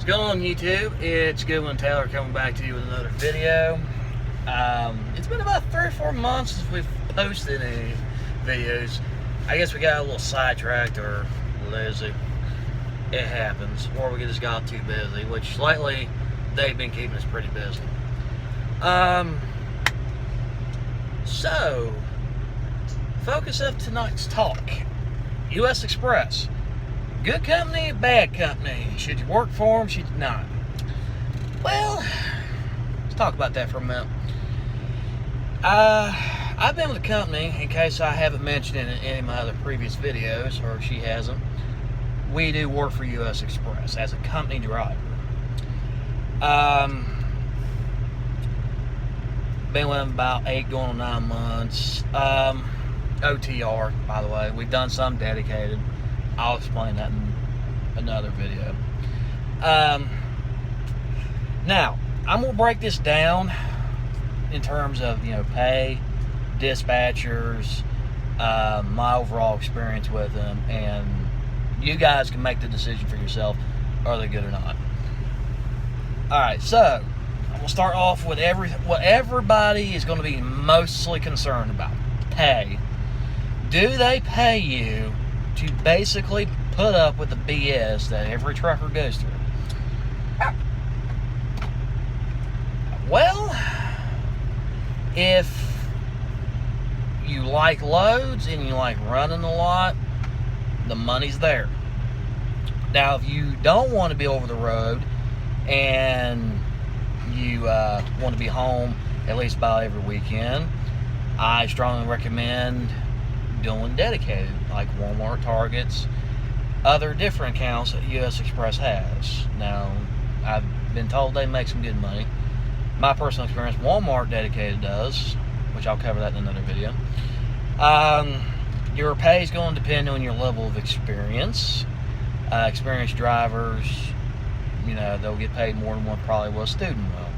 What's going on YouTube? It's Goodwin Taylor coming back to you with another video. It's been about 3 or 4 months since we've posted any videos. I guess we got a little sidetracked or lazy. It happens. Or we just got too busy, which lately they've been keeping us pretty busy. So, focus of tonight's talk. U.S. Xpress. Good company, bad company. Should you work for them, should you not? Well, let's talk about that for a minute. I've been with the company, in case I haven't mentioned it in any of my other previous videos, or she hasn't. We do work for U.S. Xpress as a company driver. Been with them about 8 going on 9 months. OTR, by the way. We've done some dedicated. I'll explain that in another video. Now, I'm going to break this down in terms of, pay, dispatchers, my overall experience with them, and you guys can make the decision for yourself, are they good or not. Alright, so, I'm going to start off with what everybody is going to be mostly concerned about. Pay. Do they pay you to basically put up with the BS that every trucker goes through? Well, if you like loads and you like running a lot, the money's there. Now, if you don't want to be over the road and you want to be home at least about every weekend, I strongly recommend doing dedicated, like Walmart, Targets, other different accounts that U.S. Xpress has. Now, I've been told they make some good money. My personal experience, Walmart dedicated does, which I'll cover that in another video. Your pay is going to depend on your level of experience. Experienced drivers, they'll get paid more than what probably what a student will.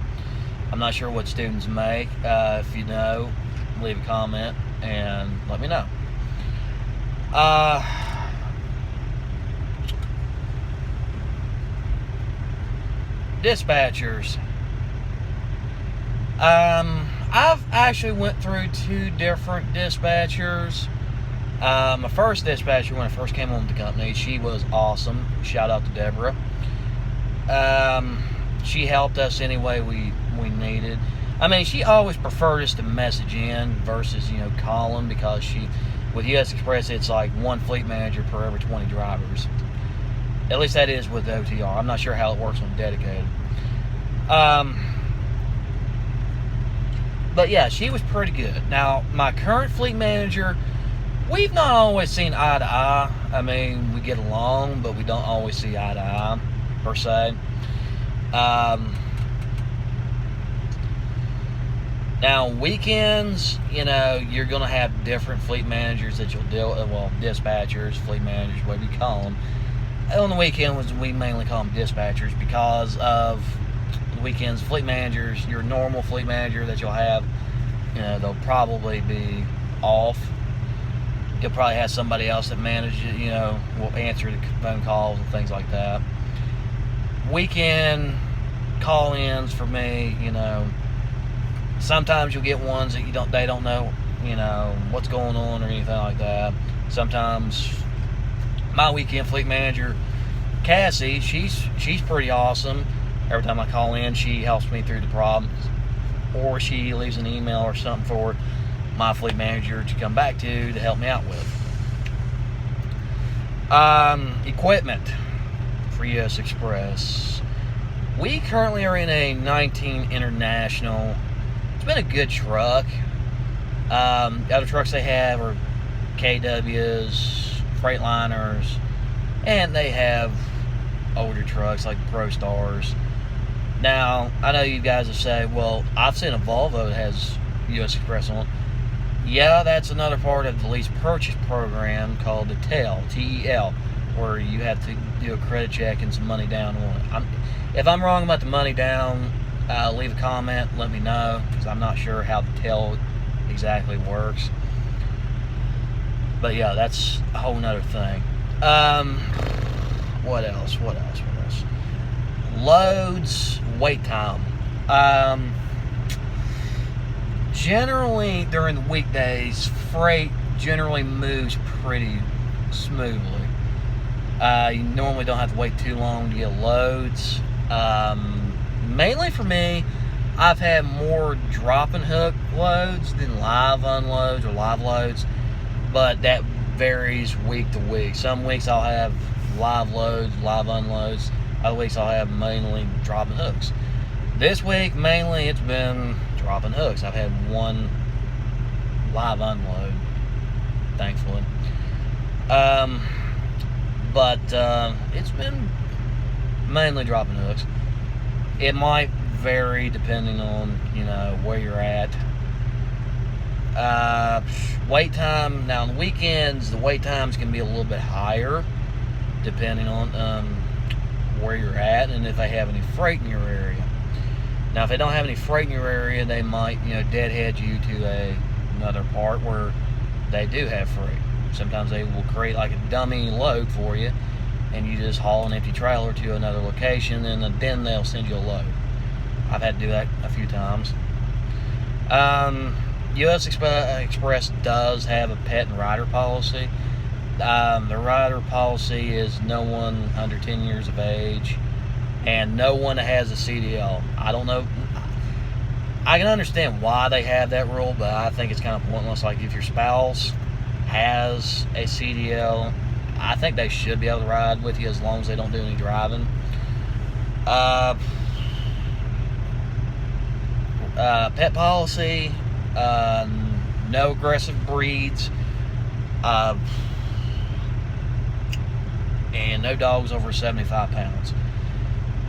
I'm not sure what students make. If you know, leave a comment and let me know. Dispatchers. I've actually went through 2 different dispatchers. My first dispatcher, when I first came on with the company, she was awesome. Shout out to Deborah. She helped us any way we needed. I mean, she always preferred us to message in versus, calling, because with U.S. Xpress, it's like 1 fleet manager per every 20 drivers. At least that is with OTR. I'm not sure how it works on dedicated. But yeah, she was pretty good. Now, my current fleet manager, we've not always seen eye to eye. I mean, we get along, but we don't always see eye to eye, per se. Now, on weekends, you're going to have different fleet managers that you'll deal with. Well, dispatchers, fleet managers, whatever you call them. On the weekends, we mainly call them dispatchers because of the weekends. Fleet managers, your normal fleet manager that you'll have, they'll probably be off. You'll probably have somebody else that manages it, will answer the phone calls and things like that. Weekend call-ins for me, sometimes you'll get ones that they don't know, what's going on or anything like that. Sometimes my weekend fleet manager, Cassie, she's pretty awesome. Every time I call in, she helps me through the problems, or she leaves an email or something for my fleet manager to come back to help me out with. Equipment for U.S. Xpress. We currently are in a 19 International. It's been a good truck. The other trucks they have are KWs, Freightliners, and they have older trucks like the Pro Stars. Now, I know you guys will say, well, I've seen a Volvo that has U.S. Xpress on it. Yeah, that's another part of the lease purchase program called the TEL, T-E-L, where you have to do a credit check and some money down on it. If I'm wrong about the money down, leave a comment, let me know, because I'm not sure how the TEL exactly works. But yeah, that's a whole nother thing. What else? Loads, wait time. Generally, during the weekdays, freight generally moves pretty smoothly. You normally don't have to wait too long to get loads. Mainly for me, I've had more drop and hook loads than live unloads or live loads, but that varies week to week. Some weeks I'll have live loads, live unloads. Other weeks I'll have mainly drop and hooks. This week, mainly it's been drop and hooks. I've had one live unload, thankfully. But it's been mainly drop and hooks. It might vary depending on, where you're at. Wait time, now on the weekends, the wait times can be a little bit higher depending on where you're at and if they have any freight in your area. Now, if they don't have any freight in your area, they might, deadhead you to another part where they do have freight. Sometimes they will create like a dummy load for you, and you just haul an empty trailer to another location, and then they'll send you a load. I've had to do that a few times. U.S Xpress does have a pet and rider policy. The rider policy is no one under 10 years of age and no one that has a CDL. I don't know. I can understand why they have that rule, but I think it's kind of pointless. Like, if your spouse has a CDL, I think they should be able to ride with you as long as they don't do any driving. Pet policy, no aggressive breeds, and no dogs over 75 pounds.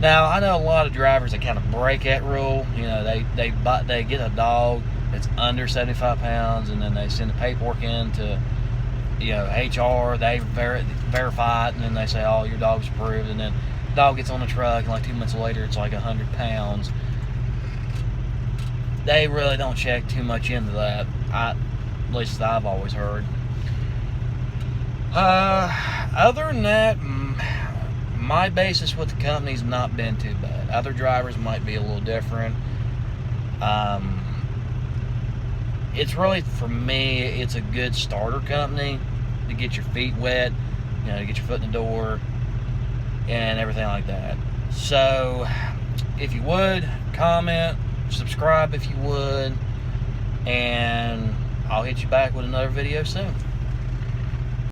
Now, I know a lot of drivers that kind of break that rule. They get a dog that's under 75 pounds, and then they send the paperwork in to, HR. They verify it, and then they say, "Oh, your dog's approved." And then the dog gets on the truck, and like 2 months later, it's like 100 pounds. They really don't check too much into that. At least I've always heard. Other than that, my basis with the company's not been too bad. Other drivers might be a little different. It's really, for me, it's a good starter company to get your feet wet, to get your foot in the door and everything like that. So, if you would, comment, subscribe if you would, and I'll hit you back with another video soon.